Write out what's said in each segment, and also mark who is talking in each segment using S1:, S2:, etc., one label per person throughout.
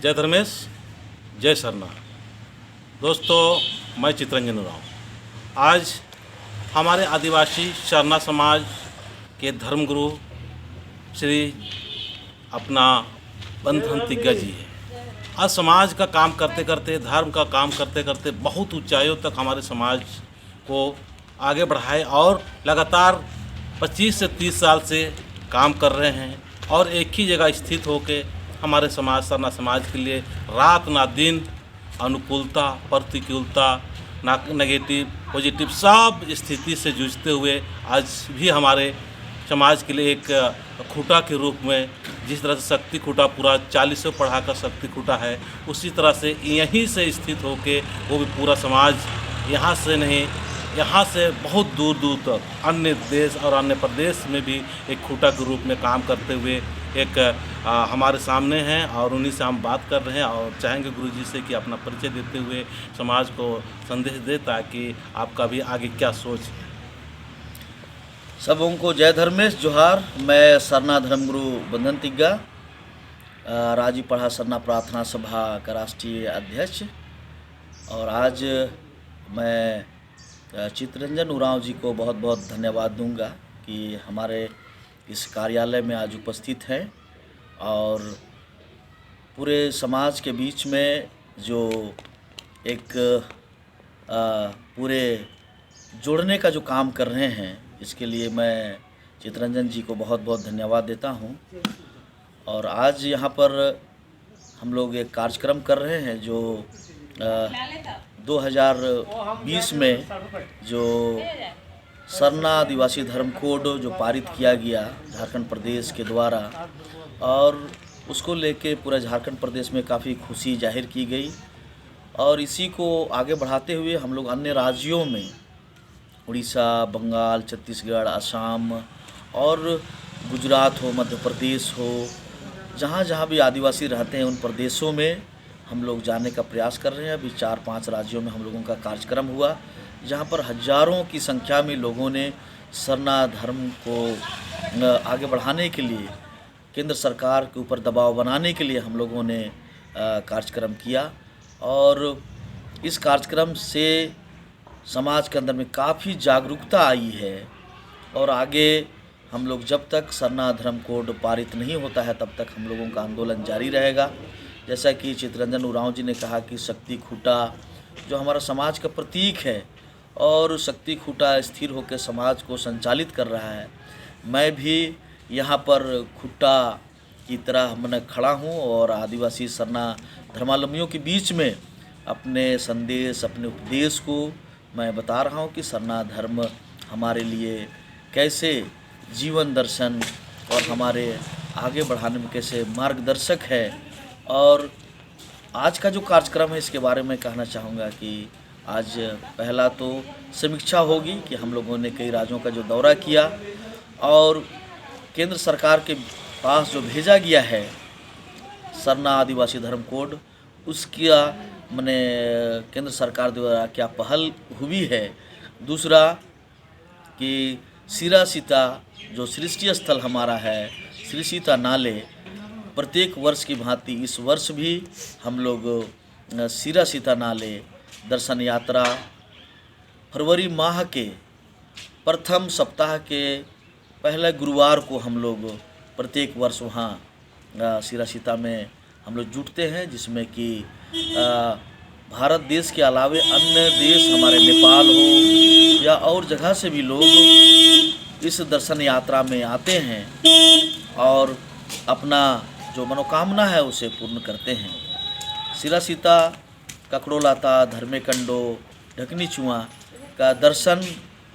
S1: जय धर्मेश, जय सरना। दोस्तों, मैं चितरंजन उरांव। आज हमारे आदिवासी सरना समाज के धर्मगुरु श्री अपना बंधन तिग्गा जी है। आज समाज का काम करते करते, धर्म का काम करते करते बहुत ऊंचाइयों तक हमारे समाज को आगे बढ़ाए और लगातार 25 से 30 साल से काम कर रहे हैं और एक ही जगह स्थित होकर हमारे समाज, सरना समाज के लिए रात ना दिन अनुकूलता, प्रतिकूलता, ना नेगेटिव पॉजिटिव सब स्थिति से जूझते हुए आज भी हमारे समाज के लिए एक खूंटा के रूप में, जिस तरह से शक्ति खूंटा पूरा 40 पढ़ा का शक्ति खूंटा है, उसी तरह से यहीं से स्थित होके वो भी पूरा समाज यहाँ से नहीं, यहाँ से बहुत दूर दूर तक अन्य देश और अन्य प्रदेश में भी एक खूंटा के रूप में काम करते हुए एक हमारे सामने हैं और उन्हीं से हम बात कर रहे हैं और चाहेंगे गुरुजी से कि अपना परिचय देते हुए समाज को संदेश दे, ताकि आपका भी आगे क्या सोच है।
S2: सबों को जय धर्मेश, जोहार। मैं सरना धर्मगुरु बंधन तिग्गा, राजी पढ़ा सरना प्रार्थना सभा का राष्ट्रीय अध्यक्ष। और आज मैं चितरंजन उरांव जी को बहुत बहुत धन्यवाद दूंगा कि हमारे इस कार्यालय में आज उपस्थित हैं और पूरे समाज के बीच में जो एक पूरे जोड़ने का जो काम कर रहे हैं, इसके लिए मैं चितरंजन जी को बहुत बहुत धन्यवाद देता हूं। और आज यहाँ पर हम लोग एक कार्यक्रम कर रहे हैं जो 2020 में जो सरना आदिवासी धर्म कोड जो पारित किया गया झारखंड प्रदेश के द्वारा, और उसको लेके पूरा झारखंड प्रदेश में काफ़ी खुशी जाहिर की गई। और इसी को आगे बढ़ाते हुए हम लोग अन्य राज्यों में, उड़ीसा, बंगाल, छत्तीसगढ़, असम और गुजरात हो, मध्य प्रदेश हो, जहाँ जहाँ भी आदिवासी रहते हैं उन प्रदेशों में हम लोग जाने का प्रयास कर रहे हैं। अभी 4-5 राज्यों में हम लोगों का कार्यक्रम हुआ, जहाँ पर हजारों की संख्या में लोगों ने सरना धर्म को आगे बढ़ाने के लिए, केंद्र सरकार के ऊपर दबाव बनाने के लिए हम लोगों ने कार्यक्रम किया। और इस कार्यक्रम से समाज के अंदर में काफ़ी जागरूकता आई है। और आगे हम लोग जब तक सरना धर्म कोड पारित नहीं होता है तब तक हम लोगों का आंदोलन जारी रहेगा। जैसा कि चितरंजन उरांव जी ने कहा कि शक्ति खूंटा जो हमारा समाज का प्रतीक है और शक्ति खूंटा स्थिर होकर समाज को संचालित कर रहा है, मैं भी यहाँ पर खूंटा की तरह मैंने खड़ा हूँ और आदिवासी सरना धर्मावलंबियों के बीच में अपने संदेश, अपने उपदेश को मैं बता रहा हूँ कि सरना धर्म हमारे लिए कैसे जीवन दर्शन और हमारे आगे बढ़ाने में कैसे मार्गदर्शक है। और आज का जो कार्यक्रम है इसके बारे में कहना चाहूँगा कि आज पहला तो समीक्षा होगी कि हम लोगों ने कई राज्यों का जो दौरा किया और केंद्र सरकार के पास जो भेजा गया है सरना आदिवासी धर्म कोड, उसका मैंने केंद्र सरकार द्वारा क्या पहल हुई है। दूसरा कि सिरा सीता जो सृष्टि स्थल हमारा है, श्री सीता नाले, प्रत्येक वर्ष की भांति इस वर्ष भी हम लोग सिरा सीता नाले दर्शन यात्रा फरवरी माह के प्रथम सप्ताह के पहले गुरुवार को हम लोग प्रत्येक वर्ष वहाँ सिरा सीता में हम लोग जुटते हैं, जिसमें कि भारत देश के अलावे अन्य देश, हमारे नेपाल हो या और जगह से भी लोग इस दर्शन यात्रा में आते हैं और अपना जो मनोकामना है उसे पूर्ण करते हैं। सिरा सीता, ककड़ोलाता, धर्मेकंडो, ढकनी चुआ का दर्शन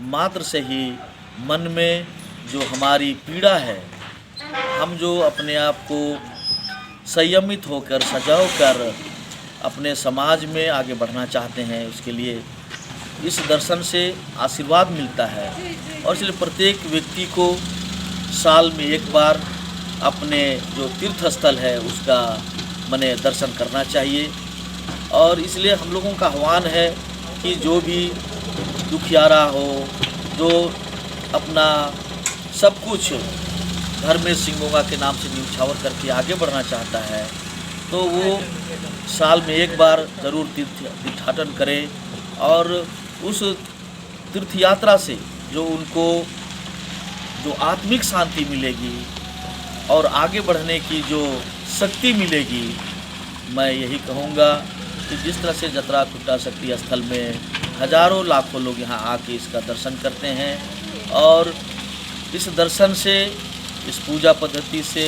S2: मात्र से ही मन में जो हमारी पीड़ा है, हम जो अपने आप को संयमित होकर, सजाव कर अपने समाज में आगे बढ़ना चाहते हैं, उसके लिए इस दर्शन से आशीर्वाद मिलता है। और इसलिए प्रत्येक व्यक्ति को साल में एक बार अपने जो तीर्थ स्थल है उसका मने दर्शन करना चाहिए। और इसलिए हम लोगों का आह्वान है कि जो भी दुखियारा हो, जो अपना सब कुछ धर्मेश सिंह मोगा के नाम से न्यौछावर करके आगे बढ़ना चाहता है, तो वो साल में एक बार ज़रूर तीर्थाटन करें और उस तीर्थ यात्रा से जो उनको जो आत्मिक शांति मिलेगी और आगे बढ़ने की जो शक्ति मिलेगी, मैं यही कहूँगा कि जिस तरह से जतरा खुट्टा शक्ति स्थल में हजारों लाखों लोग यहाँ आके इसका दर्शन करते हैं और इस दर्शन से, इस पूजा पद्धति से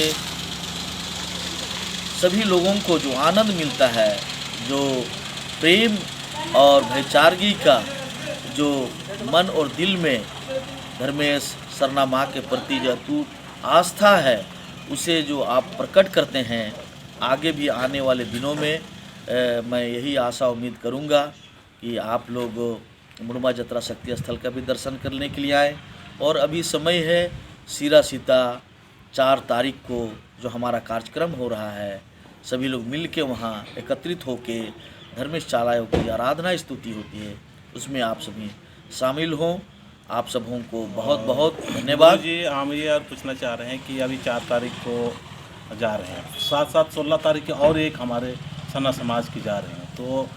S2: सभी लोगों को जो आनंद मिलता है, जो प्रेम और भाईचारगी का जो मन और दिल में धर्मेश सरना माँ के प्रति जो अटूट आस्था है, उसे जो आप प्रकट करते हैं, आगे भी आने वाले दिनों में मैं यही आशा उम्मीद करूँगा कि आप लोग मुड़मा जतरा शक्ति स्थल का भी दर्शन करने के लिए आए। और अभी समय है सीरा सीता 4 तारीख को जो हमारा कार्यक्रम हो रहा है, सभी लोग मिल के वहाँ एकत्रित होके धर्मेश चालायों की आराधना स्तुति होती है, उसमें आप सभी शामिल हों। आप सबों को बहुत बहुत धन्यवाद
S1: जी। हम ये और पूछना चाह रहे हैं कि अभी 4 तारीख को जा रहे हैं, साथ साथ 16 तारीख के और एक हमारे सरना समाज की जा रहे हैं, तो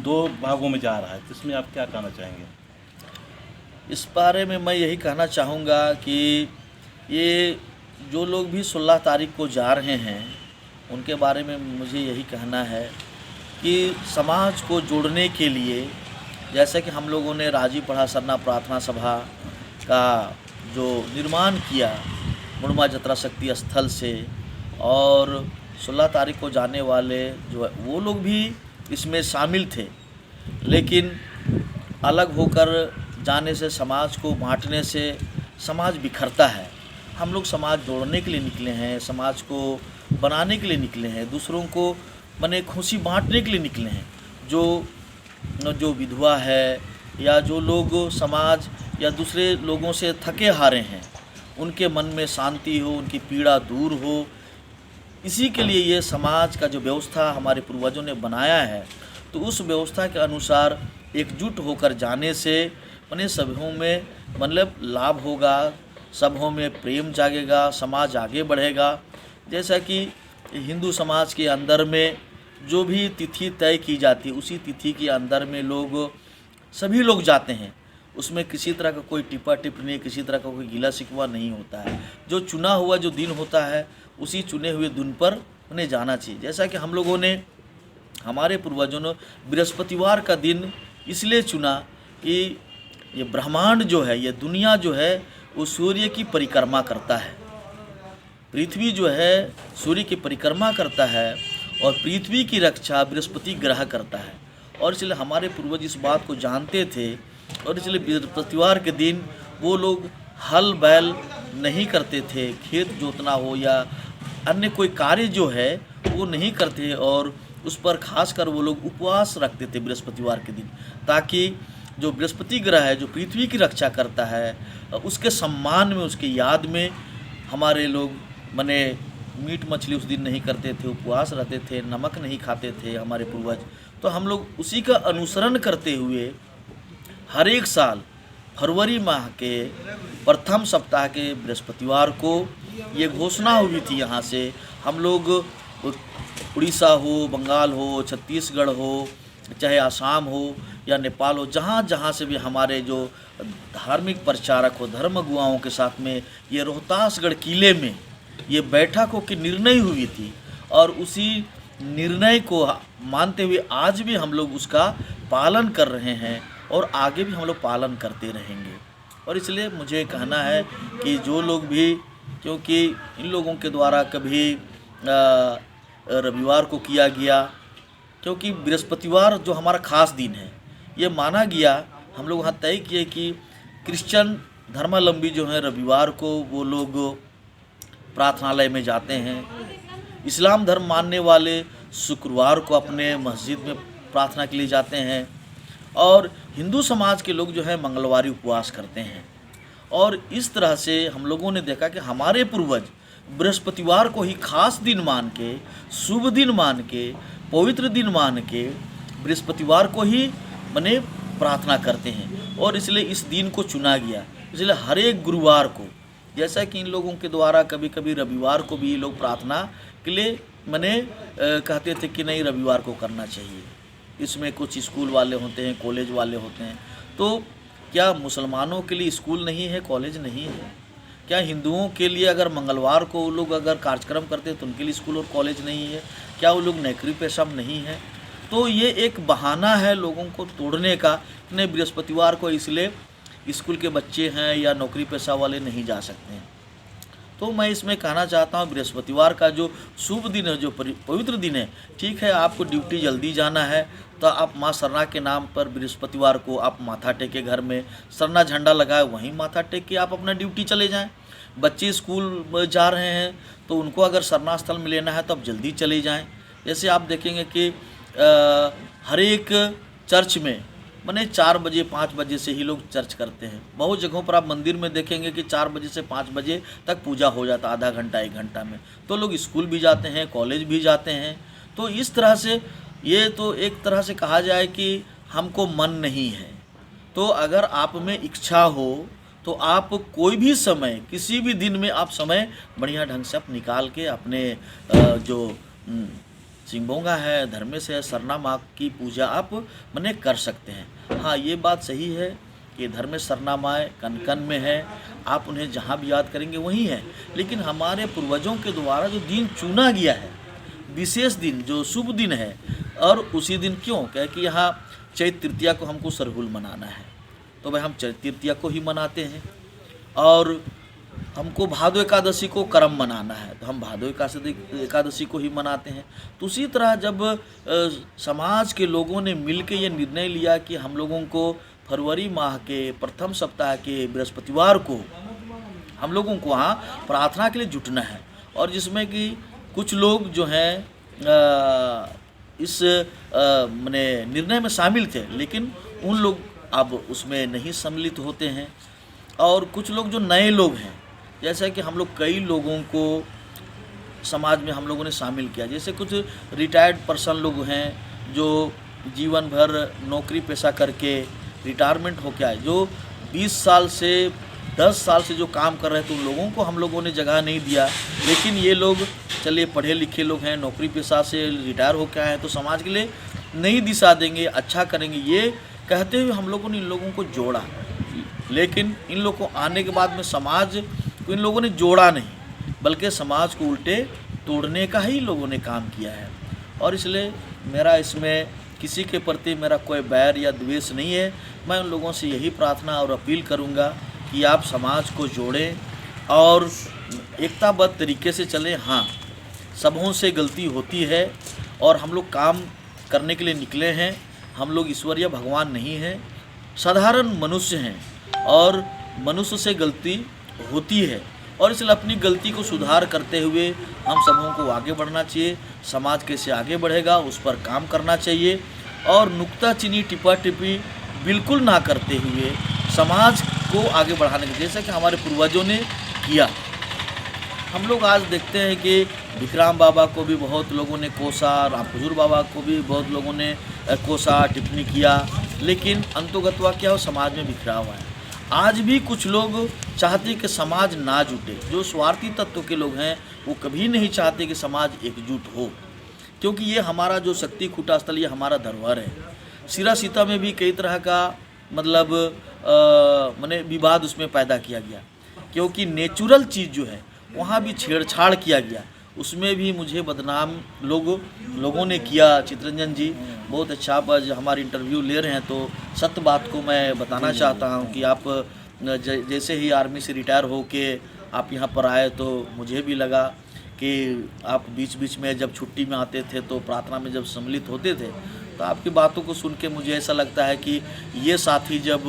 S1: 2 भागों में जा रहा है, तो इसमें आप क्या कहना चाहेंगे?
S2: इस बारे में मैं यही कहना चाहूँगा कि ये जो लोग भी 16 तारीख को जा रहे हैं, उनके बारे में मुझे यही कहना है कि समाज को जोड़ने के लिए, जैसे कि हम लोगों ने राजीव पढ़ा सरना प्रार्थना सभा का जो निर्माण किया मुड़मा जतरा शक्ति स्थल से, और 16 तारीख को जाने वाले जो है वो लोग भी इसमें शामिल थे, लेकिन अलग होकर जाने से, समाज को बांटने से समाज बिखरता है। हम लोग समाज जोड़ने के लिए निकले हैं, समाज को बनाने के लिए निकले हैं, दूसरों को मने खुशी बांटने के लिए निकले हैं। जो विधवा है या जो लोग समाज या दूसरे लोगों से थके हारे हैं, उनके मन में शांति हो, उनकी पीड़ा दूर हो, इसी के लिए ये समाज का जो व्यवस्था हमारे पूर्वजों ने बनाया है, तो उस व्यवस्था के अनुसार एकजुट होकर जाने से मने सबों में मतलब लाभ होगा, सबों में प्रेम जागेगा, समाज आगे बढ़ेगा। जैसा कि हिंदू समाज के अंदर में जो भी तिथि तय की जाती है, उसी तिथि के अंदर में सभी लोग जाते हैं, उसमें किसी तरह का कोई टिप्पा टिप्पणी, किसी तरह का कोई गिला शिकवा नहीं होता है। जो चुना हुआ जो दिन होता है, उसी चुने हुए दिन पर उन्हें जाना चाहिए। जैसा कि हम लोगों ने, हमारे पूर्वजों ने बृहस्पतिवार का दिन इसलिए चुना कि ये ब्रह्मांड जो है, ये दुनिया जो है, वो सूर्य की परिक्रमा करता है। पृथ्वी जो है सूर्य की परिक्रमा करता है और पृथ्वी की रक्षा बृहस्पति ग्रह करता है, और इसलिए हमारे पूर्वज इस बात को जानते थे, और इसलिए बृहस्पतिवार के दिन वो लोग हल बैल नहीं करते थे, खेत जोतना हो या अन्य कोई कार्य जो है वो नहीं करते, और उस पर खासकर वो लोग उपवास रखते थे बृहस्पतिवार के दिन, ताकि जो बृहस्पति ग्रह है, जो पृथ्वी की रक्षा करता है, उसके सम्मान में, उसके याद में हमारे लोग मने मीट मछली उस दिन नहीं करते थे, उपवास रहते थे, नमक नहीं खाते थे हमारे पूर्वज। तो हम लोग उसी का अनुसरण करते हुए हर एक साल फरवरी माह के प्रथम सप्ताह के बृहस्पतिवार को ये घोषणा हुई थी, यहाँ से हम लोग उड़ीसा हो, बंगाल हो, छत्तीसगढ़ हो, चाहे आसाम हो या नेपाल हो, जहाँ जहाँ से भी हमारे जो धार्मिक प्रचारक हो, धर्म अगुवाओं के साथ में ये रोहतासगढ़ किले में ये बैठक हो की निर्णय हुई थी, और उसी निर्णय को मानते हुए आज भी हम लोग उसका पालन कर रहे हैं और आगे भी हम लोग पालन करते रहेंगे। और इसलिए मुझे कहना है कि जो लोग भी, क्योंकि इन लोगों के द्वारा कभी रविवार को किया गया, क्योंकि बृहस्पतिवार जो हमारा खास दिन है, ये माना गया, हम लोग वहाँ तय किए कि क्रिश्चियन धर्मावलंबी जो हैं रविवार को वो लोग प्रार्थनालय में जाते हैं, इस्लाम धर्म मानने वाले शुक्रवार को अपने मस्जिद में प्रार्थना के लिए जाते हैं, और हिंदू समाज के लोग जो है मंगलवारी उपवास करते हैं। और इस तरह से हम लोगों ने देखा कि हमारे पूर्वज बृहस्पतिवार को ही खास दिन मान के, शुभ दिन मान के, पवित्र दिन मान के बृहस्पतिवार को ही मने प्रार्थना करते हैं, और इसलिए इस दिन को चुना गया। इसलिए हर एक गुरुवार को, जैसा कि इन लोगों के द्वारा कभी कभी रविवार को भी लोग प्रार्थना के लिए मैंने कहते थे कि नहीं रविवार को करना चाहिए, इसमें कुछ स्कूल वाले होते हैं, कॉलेज वाले होते हैं। तो क्या मुसलमानों के लिए स्कूल नहीं है, कॉलेज नहीं है? क्या हिंदुओं के लिए अगर मंगलवार को वो लोग अगर कार्यक्रम करते हैं तो उनके लिए स्कूल और कॉलेज नहीं है? क्या वो लोग नौकरी पेशा में नहीं है? तो ये एक बहाना है लोगों को तोड़ने का, नहीं बृहस्पतिवार को इसलिए स्कूल के बच्चे हैं या नौकरी पेशा वाले नहीं जा सकते हैं। तो मैं इसमें कहना चाहता हूँ बृहस्पतिवार का जो शुभ दिन है, जो पवित्र दिन है, ठीक है आपको ड्यूटी जल्दी जाना है तो आप माँ सरना के नाम पर बृहस्पतिवार को आप माथा टेके, घर में सरना झंडा लगाए, वहीं माथा टेक के आप अपना ड्यूटी चले जाएं। बच्चे स्कूल जा रहे हैं तो उनको अगर सरना स्थल में लेना है तो आप जल्दी चले जाएं। जैसे आप देखेंगे कि हर एक चर्च में माने 4 बजे 5 बजे से ही लोग चर्च करते हैं। बहुत जगहों पर आप मंदिर में देखेंगे कि 4 बजे से 5 बजे तक पूजा हो जाता, आधा घंटा 1 घंटा में। तो लोग स्कूल भी जाते हैं, कॉलेज भी जाते हैं। तो इस तरह से ये तो एक तरह से कहा जाए कि हमको मन नहीं है। तो अगर आप में इच्छा हो तो आप कोई भी समय, किसी भी दिन में आप समय बढ़िया ढंग से आप निकाल के अपने जो सिंगबोंगा है, धर्मेश है, सरना माँ की पूजा आप मने कर सकते हैं। हाँ, ये बात सही है कि धर्मेश सरना माँ कन कन में है, आप उन्हें जहाँ भी याद करेंगे वहीं है। लेकिन हमारे पूर्वजों के द्वारा जो दिन चुना गया है, विशेष दिन जो शुभ दिन है, और उसी दिन क्यों कह कि यहाँ चैत तृतीया को हमको सरहुल मनाना है तो भाई हम चैत तृतीया को ही मनाते हैं। और हमको भादो एकादशी को करम मनाना है तो हम भादो एकादशी को ही मनाते हैं। तो उसी तरह जब समाज के लोगों ने मिलकर ये निर्णय लिया कि हम लोगों को फरवरी माह के प्रथम सप्ताह के बृहस्पतिवार को हम लोगों को वहाँ प्रार्थना के लिए जुटना है, और जिसमें कि कुछ लोग जो हैं इस मने निर्णय में शामिल थे, लेकिन उन लोग अब उसमें नहीं सम्मिलित होते हैं। और कुछ लोग जो नए लोग हैं, जैसा कि हम लोग कई लोगों को समाज में हम लोगों ने शामिल किया, जैसे कुछ रिटायर्ड पर्सन लोग हैं जो जीवन भर नौकरी पेशा करके रिटायरमेंट हो के आए, जो 20 साल से 10 साल से जो काम कर रहे थे, उन लोगों को हम लोगों ने जगह नहीं दिया। लेकिन ये लोग चलिए पढ़े लिखे लोग हैं, नौकरी पेशा से रिटायर होकर आए हैं, तो समाज के लिए नई दिशा देंगे, अच्छा करेंगे, ये कहते हुए हम लोगों ने इन लोगों को जोड़ा। लेकिन इन लोगों को आने के बाद में समाज को इन लोगों ने जोड़ा नहीं, बल्कि समाज को उल्टे तोड़ने का ही लोगों ने काम किया है। और इसलिए मेरा इसमें किसी के प्रति मेरा कोई बैर या द्वेष नहीं है। मैं उन लोगों से यही प्रार्थना और अपील करूंगा कि आप समाज को जोड़ें और एकताबद्ध तरीके से चलें। हाँ, सबों से गलती होती है और हम लोग काम करने के लिए निकले हैं। हम लोग ईश्वर या भगवान नहीं हैं, साधारण मनुष्य हैं और मनुष्य से गलती होती है। और इसलिए अपनी गलती को सुधार करते हुए हम सबों को आगे बढ़ना चाहिए। समाज कैसे आगे बढ़ेगा उस पर काम करना चाहिए, और नुक्ताचीनी टिपा टिपी बिल्कुल ना करते हुए समाज को आगे बढ़ाने के, जैसा कि हमारे पूर्वजों ने किया। हम लोग आज देखते हैं कि विक्राम बाबा को भी बहुत लोगों ने कोसा, राम हुजूर बाबा को भी बहुत लोगों ने कोसा, टिप्पणी किया, लेकिन अंतोगत्वा क्या हो, समाज में बिखरा हुआ है। आज भी कुछ लोग चाहते कि समाज ना जुटे, जो स्वार्थी तत्व के लोग हैं वो कभी नहीं चाहते कि समाज एकजुट हो, क्योंकि ये हमारा जो शक्ति खूटा स्थल, ये हमारा धरोहर है। सिरा सीता में भी कई तरह का मतलब माने विवाद उसमें पैदा किया गया, क्योंकि नेचुरल चीज़ जो है वहाँ भी छेड़छाड़ किया गया, उसमें भी मुझे बदनाम लोगों ने किया। चित्रंजन जी बहुत अच्छा, आप आज हमारी इंटरव्यू ले रहे हैं तो सत्य बात को मैं बताना चाहता हूँ कि आप जैसे ही आर्मी से रिटायर हो के आप यहाँ पर आए तो मुझे भी लगा कि आप बीच बीच में जब छुट्टी में आते थे तो प्रार्थना में जब सम्मिलित होते थे, तो आपकी बातों को सुन के मुझे ऐसा लगता है कि ये साथी जब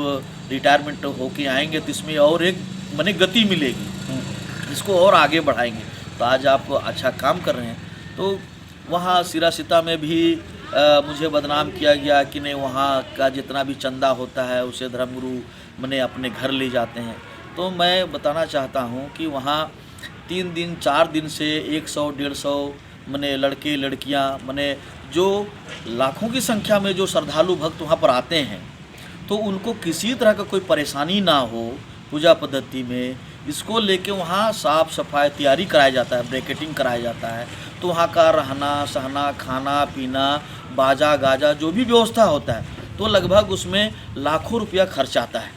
S2: रिटायरमेंट होके आएंगे तो इसमें और एक माने गति मिलेगी, इसको और आगे बढ़ाएंगे। तो आज आप अच्छा काम कर रहे हैं। तो वहाँ सिरा सीता में भी मुझे बदनाम किया गया कि नहीं, वहाँ का जितना भी चंदा होता है उसे धर्मगुरु मने अपने घर ले जाते हैं। तो मैं बताना चाहता हूँ कि वहाँ 3 दिन 4 दिन से 100-150 मने लड़के लड़कियाँ मने जो लाखों की संख्या में जो श्रद्धालु भक्त वहाँ पर आते हैं, तो उनको किसी तरह का कोई परेशानी ना हो पूजा पद्धति में इसको लेके वहाँ साफ़ सफाई तैयारी कराया जाता है, ब्रैकेटिंग कराया जाता है। तो वहाँ का रहना सहना, खाना पीना, बाजा गाजा जो भी व्यवस्था होता है, तो लगभग उसमें लाखों रुपया खर्च आता है।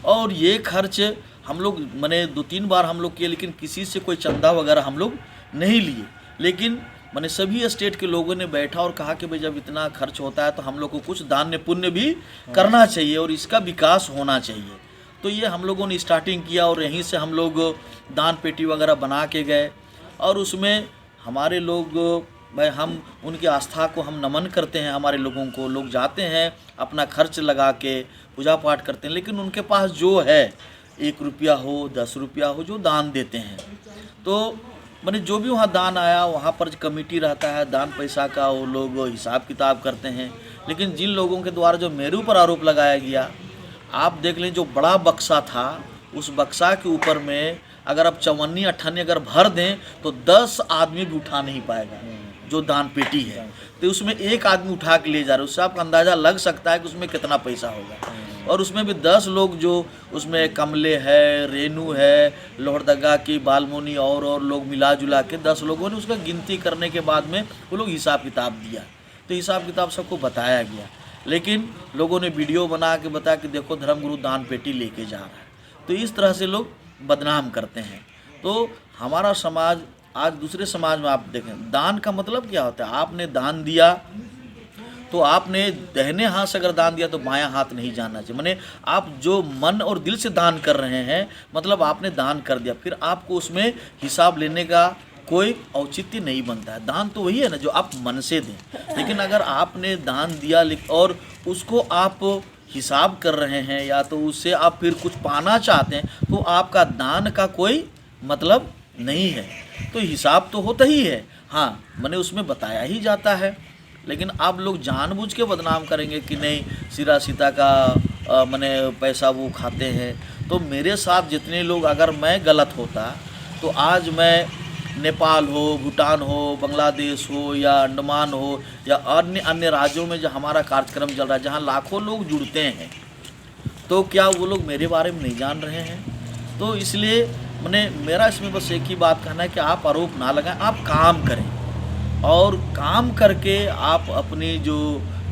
S2: और ये खर्च हम लोग मैंने 2-3 बार हम लोग किए, लेकिन किसी से कोई चंदा वगैरह हम लोग नहीं लिए। लेकिन मैंने सभी स्टेट के लोगों ने बैठा और कहा कि भाई जब इतना खर्च होता है तो हम लोग को कुछ दान पुण्य भी करना चाहिए और इसका विकास होना चाहिए। तो ये हम लोगों ने स्टार्टिंग किया और यहीं से हम लोग दान पेटी वगैरह बना के गए। और उसमें हमारे लोग भाई हम उनकी आस्था को हम नमन करते हैं। हमारे लोगों को लोग जाते हैं अपना खर्च लगा के पूजा पाठ करते हैं, लेकिन उनके पास जो है 1 रुपया हो 10 रुपया हो जो दान देते हैं। तो मैंने जो भी वहाँ दान आया, वहाँ पर कमेटी रहता है दान पैसा का, वो लोग हिसाब किताब करते हैं। लेकिन जिन लोगों के द्वारा जो मेरे ऊपर आरोप लगाया गया, आप देख लें जो बड़ा बक्सा था, उस बक्सा के ऊपर में अगर आप 54-58 अगर भर दें तो 10 आदमी भी उठा नहीं पाएगा जो दान पेटी है। तो उसमें एक आदमी उठा के ले जा रहे हैं, उससे आपका अंदाज़ा लग सकता है कि उसमें कितना पैसा होगा। और उसमें भी 10 लोग जो उसमें कमले है, रेनू है, लोहरदगा की बालमुनि और लोग मिला जुला के 10 लोगों ने उसका गिनती करने के बाद में वो लोग हिसाब किताब दिया। तो हिसाब किताब सबको बताया गया, लेकिन लोगों ने वीडियो बना के बताया कि देखो धर्मगुरु दान पेटी लेके जा रहा है। तो इस तरह से लोग बदनाम करते हैं। तो हमारा समाज आज दूसरे समाज में आप देखें, दान का मतलब क्या होता है? आपने दान दिया तो आपने दाहिने हाथ से अगर दान दिया तो बायां हाथ नहीं जाना चाहिए। माने आप जो मन और दिल से दान कर रहे हैं, मतलब आपने दान कर दिया, फिर आपको उसमें हिसाब लेने का कोई औचित्य नहीं बनता है। दान तो वही है ना जो आप मन से दें। लेकिन अगर आपने दान दिया और उसको आप हिसाब कर रहे हैं या तो उससे आप फिर कुछ पाना चाहते हैं, तो आपका दान का कोई मतलब नहीं है। तो हिसाब तो होता ही है, हाँ मैंने उसमें बताया ही जाता है। लेकिन आप लोग जानबूझ के बदनाम करेंगे कि नहीं सिरा सीता का मैंने पैसा वो खाते हैं। तो मेरे साथ जितने लोग, अगर मैं गलत होता तो आज मैं नेपाल हो, भूटान हो, बांग्लादेश हो या अंडमान हो या अन्य राज्यों में जो हमारा कार्यक्रम चल रहा है जहाँ लाखों लोग जुड़ते हैं, तो क्या वो लोग मेरे बारे में नहीं जान रहे हैं? तो इसलिए मेरा इसमें बस एक ही बात कहना है कि आप आरोप ना लगाएं, आप काम करें और काम करके आप अपनी जो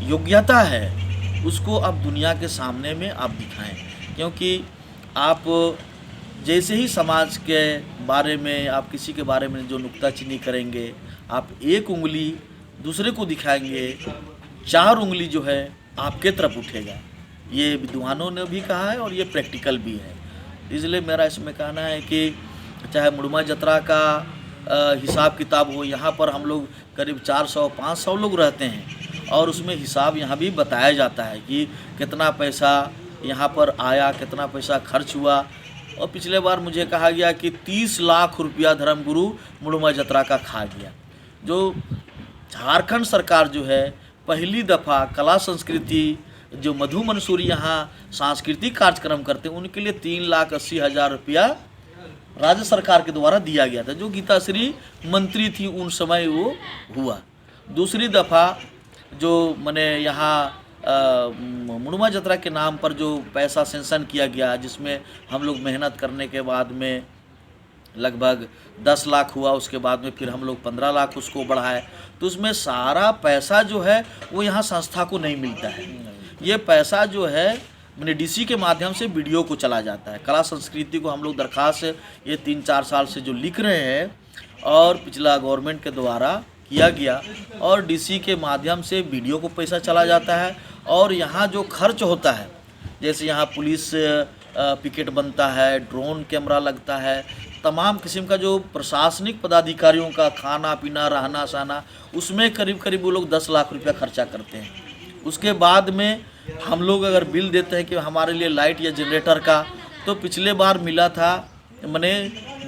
S2: योग्यता है उसको आप दुनिया के सामने में आप दिखाएं। क्योंकि आप जैसे ही समाज के बारे में आप किसी के बारे में जो नुक्ताचीनी करेंगे, आप एक उंगली दूसरे को दिखाएंगे, 4 उंगली जो है आपके तरफ उठेगा। ये विद्वानों ने भी कहा है और ये प्रैक्टिकल भी है। इसलिए मेरा इसमें कहना है कि चाहे मुड़मा जतरा का हिसाब किताब हो, यहाँ पर हम लोग करीब 400-500 लोग रहते हैं और उसमें हिसाब यहाँ भी बताया जाता है कि कितना पैसा यहाँ पर आया, कितना पैसा खर्च हुआ। और पिछले बार मुझे कहा गया कि 30 लाख रुपया धर्मगुरु मुड़मा जतरा का खा गया। जो झारखंड सरकार जो है पहली दफ़ा कला संस्कृति जो मधु मंसूरी यहाँ सांस्कृतिक कार्यक्रम करते हैं, उनके लिए 3,80,000 रुपया राज्य सरकार के द्वारा दिया गया था। जो गीताश्री मंत्री थी उन समय वो हुआ। दूसरी दफ़ा जो मैंने यहाँ मुड़मा जतरा के नाम पर जो पैसा सेंशन किया गया, जिसमें हम लोग मेहनत करने के बाद में लगभग 10 लाख हुआ, उसके बाद में फिर हम लोग 15 लाख उसको बढ़ाए। तो उसमें सारा पैसा जो है वो यहाँ संस्था को नहीं मिलता है। ये पैसा जो है मैंने डीसी के माध्यम से वीडियो को चला जाता है। कला संस्कृति को हम लोग दरख्वास्त ये 3-4 साल से जो लिख रहे हैं और पिछला गवर्नमेंट के द्वारा किया गया और डीसी के माध्यम से वीडियो को पैसा चला जाता है। और यहाँ जो खर्च होता है, जैसे यहाँ पुलिस पिकेट बनता है, ड्रोन कैमरा लगता है, तमाम किस्म का जो प्रशासनिक पदाधिकारियों का खाना पीना रहना सहना, उसमें करीब करीब वो लोग 10 लाख रुपया खर्चा करते हैं। उसके बाद में हम लोग अगर बिल देते हैं कि हमारे लिए लाइट या जनरेटर का, तो पिछले बार मिला था मैंने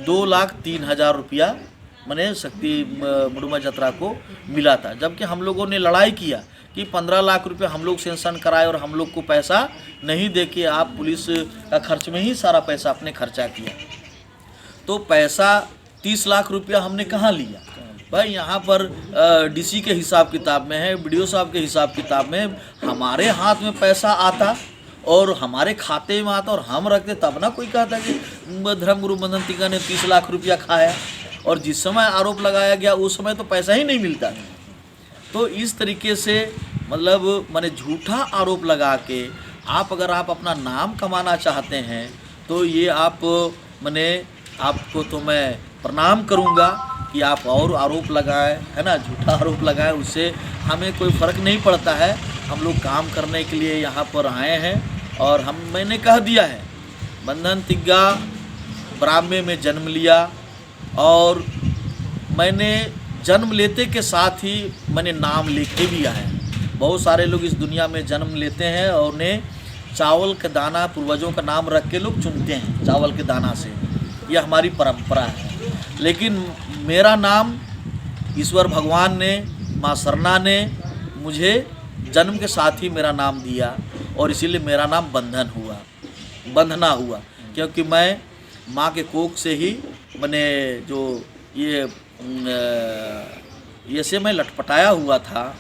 S2: 2,03,000 रुपया मैंने शक्ति मुड़मा जतरा को मिला था। जबकि हम लोगों ने लड़ाई किया कि 15 लाख रुपया हम लोग सेंशन कराए और हम लोग को पैसा नहीं दे के आप पुलिस का खर्च में ही सारा पैसा अपने खर्चा किया। तो पैसा 30 लाख रुपया हमने कहाँ लिया भाई? यहाँ पर डीसी के हिसाब किताब में है, बीडीओ साहब के हिसाब किताब में, हमारे हाथ में पैसा आता और हमारे खाते में आता और हम रखते तब ना कोई कहता कि धर्मगुरु बंधन तिग्गा ने 30 लाख रुपया खाया, और जिस समय आरोप लगाया गया उस समय तो पैसा ही नहीं मिलता। तो इस तरीके से मतलब मैंने झूठा आरोप लगा के अगर आप अपना नाम कमाना चाहते हैं तो ये आप मैंने आपको तो मैं प्रणाम करूंगा कि आप और आरोप लगाए, है ना, झूठा आरोप लगाए, उससे हमें कोई फ़र्क नहीं पड़ता है। हम लोग काम करने के लिए यहाँ पर आए हैं और मैंने कह दिया है बंधन तिग्गा ब्राह्मण में जन्म लिया, और मैंने जन्म लेते के साथ ही मैंने नाम लेके भी आया है। बहुत सारे लोग इस दुनिया में जन्म लेते हैं और उन्हें चावल का दाना पूर्वजों का नाम रख के लोग चुनते हैं चावल के दाना से, यह हमारी परंपरा है। लेकिन मेरा नाम ईश्वर भगवान ने, माँ सरना ने मुझे जन्म के साथ ही मेरा नाम दिया, और इसीलिए मेरा नाम बंधना हुआ, क्योंकि मैं माँ के कोख से ही मैंने जो ये से मैं लटपटाया हुआ था,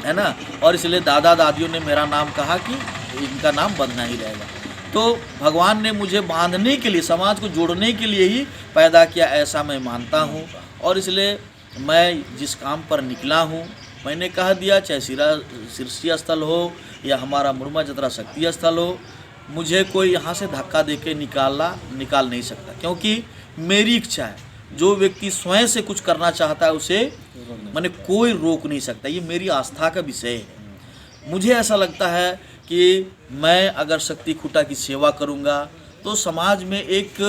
S2: है ना, और इसलिए दादा दादियों ने मेरा नाम कहा कि इनका नाम बंधना ही रहेगा। तो भगवान ने मुझे बांधने के लिए, समाज को जोड़ने के लिए ही पैदा किया, ऐसा मैं मानता हूँ। और इसलिए मैं जिस काम पर निकला हूँ, मैंने कह दिया, चाहे शीर्षी स्थल हो या हमारा मुरमा जतरा शक्ति स्थल हो, मुझे कोई यहाँ से धक्का दे के निकाल नहीं सकता, क्योंकि मेरी इच्छा है। जो व्यक्ति स्वयं से कुछ करना चाहता है उसे मैंने कोई रोक नहीं सकता। ये मेरी आस्था का विषय है। मुझे ऐसा लगता है कि मैं अगर शक्ति खूटा की सेवा करूँगा तो समाज में एक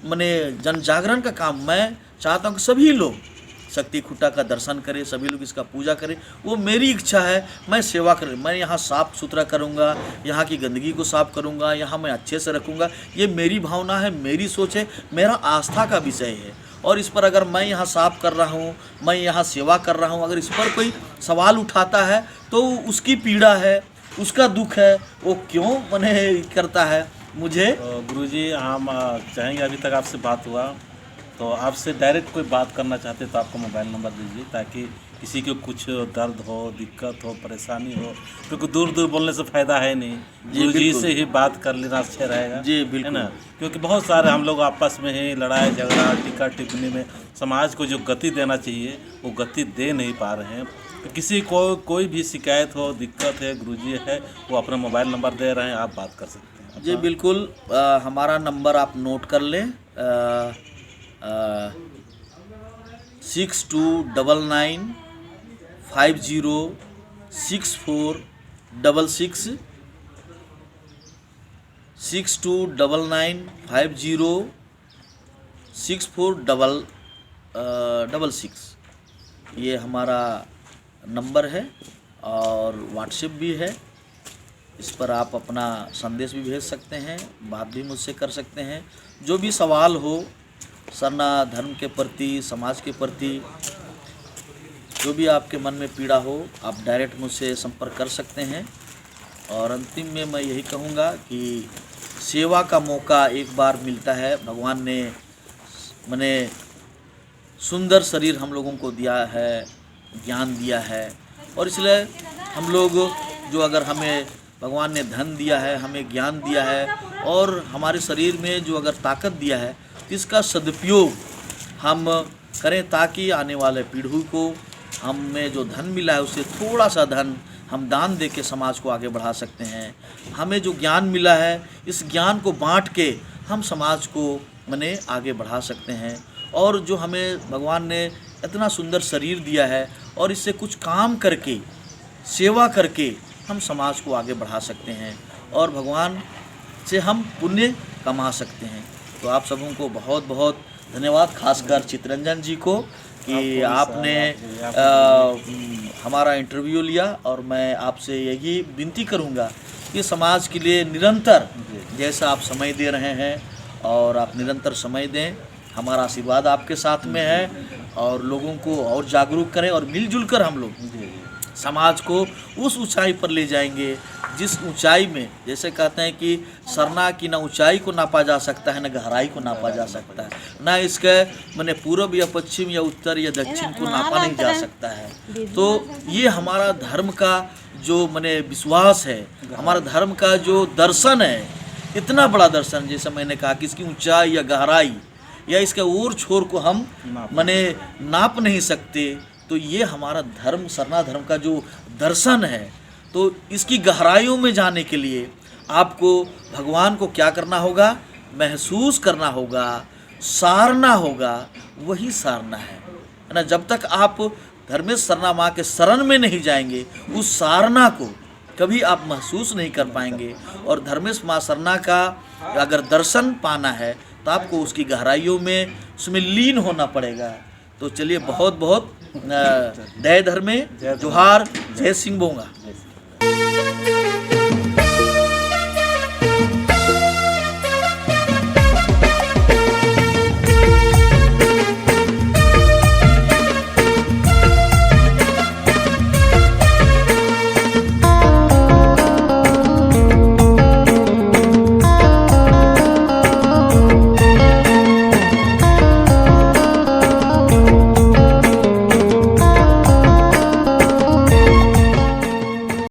S2: मैंने जन जागरण का काम मैं चाहता हूँ कि सभी लोग शक्ति खूटा का दर्शन करें, सभी लोग इसका पूजा करें। वो मेरी इच्छा है, मैं सेवा करूँ। मैं यहाँ साफ़ सुथरा करूँगा, यहाँ की गंदगी को साफ़ करूँगा, यहाँ मैं अच्छे से रखूँगा। ये मेरी भावना है, मेरी सोच है, मेरा आस्था का विषय है। और इस पर अगर मैं यहाँ साफ़ कर रहा हूँ, मैं यहाँ सेवा कर रहा हूँ, अगर इस पर कोई सवाल उठाता है तो उसकी पीड़ा है, उसका दुख है, वो क्यों मैंने करता है मुझे।
S1: तो गुरुजी हम चाहेंगे, अभी तक आपसे बात हुआ तो आपसे डायरेक्ट कोई बात करना चाहते तो आपका मोबाइल नंबर दीजिए, ताकि किसी को कुछ दर्द हो, दिक्कत हो, परेशानी हो, क्योंकि दूर दूर बोलने से फ़ायदा है नहीं। गुरुजी से ही बात कर लेना अच्छा रहेगा
S2: जी, बिल्कुल,
S1: है ना, क्योंकि बहुत सारे हम लोग आपस में ही लड़ाई झगड़ा टीका टिप्पणी में समाज को जो गति देना चाहिए वो गति दे नहीं पा रहे हैं। तो किसी को कोई भी शिकायत हो, दिक्कत है, गुरुजी है वो अपना मोबाइल नंबर दे रहे हैं, आप बात कर सकते हैं।
S2: जी बिल्कुल, हमारा नंबर आप नोट कर लें, 6299 506466 6299 506466 ये हमारा नंबर है, और व्हाट्सएप भी है। इस पर आप अपना संदेश भी भेज सकते हैं, बात भी मुझसे कर सकते हैं। जो भी सवाल हो सरना धर्म के प्रति, समाज के प्रति, जो भी आपके मन में पीड़ा हो, आप डायरेक्ट मुझसे संपर्क कर सकते हैं। और अंतिम में मैं यही कहूँगा कि सेवा का मौका एक बार मिलता है। भगवान ने मैंने सुंदर शरीर हम लोगों को दिया है, ज्ञान दिया है, और इसलिए हम लोग जो अगर हमें भगवान ने धन दिया है, हमें ज्ञान दिया है, और हमारे शरीर में जो अगर ताकत दिया है, इसका सदुपयोग हम करें, ताकि आने वाले पीढ़ी को हमें जो धन मिला है उससे थोड़ा सा धन हम दान दे के समाज को आगे बढ़ा सकते हैं। हमें जो ज्ञान मिला है, इस ज्ञान को बांट के हम समाज को मैंने आगे बढ़ा सकते हैं। और जो हमें भगवान ने इतना सुंदर शरीर दिया है, और इससे कुछ काम करके, सेवा करके हम समाज को आगे बढ़ा सकते हैं, और भगवान से हम पुण्य कमा सकते हैं। तो आप सबों को बहुत बहुत धन्यवाद, खासकर चितरंजन जी को कि आपने हमारा इंटरव्यू लिया। और मैं आपसे यही विनती करूंगा कि समाज के लिए निरंतर जैसा आप समय दे रहे हैं, और आप निरंतर समय दें। हमारा आशीर्वाद आपके साथ में है, और लोगों को और जागरूक करें, और मिलजुल कर हम लोग समाज को उस ऊंचाई पर ले जाएंगे जिस ऊंचाई में, जैसे कहते हैं कि सरना की ना ऊंचाई को नापा जा सकता है, ना गहराई को नापा जा सकता है, ना इसके मैंने पूर्व या पश्चिम या उत्तर या दक्षिण को नापा नहीं जा सकता है। तो ये हमारा धर्म का जो मने विश्वास है, हमारा धर्म का जो दर्शन है, इतना बड़ा दर्शन, जैसे मैंने कहा कि इसकी ऊंचाई या गहराई या इसका ओर छोर को हम मने नाप नहीं सकते। तो ये हमारा धर्म, सरना धर्म का जो दर्शन है, तो इसकी गहराइयों में जाने के लिए आपको भगवान को क्या करना होगा? महसूस करना होगा, सारना होगा, वही सारना है ना। जब तक आप धर्मेश सरना माँ के शरण में नहीं जाएंगे, उस सारना को कभी आप महसूस नहीं कर पाएंगे। और धर्मेश माँ सरना का अगर दर्शन पाना है तो आपको उसकी गहराइयों में उसमें लीन होना पड़ेगा। तो चलिए, बहुत बहुत जय धर्मे, जोहार, जय सिंह बोंगा।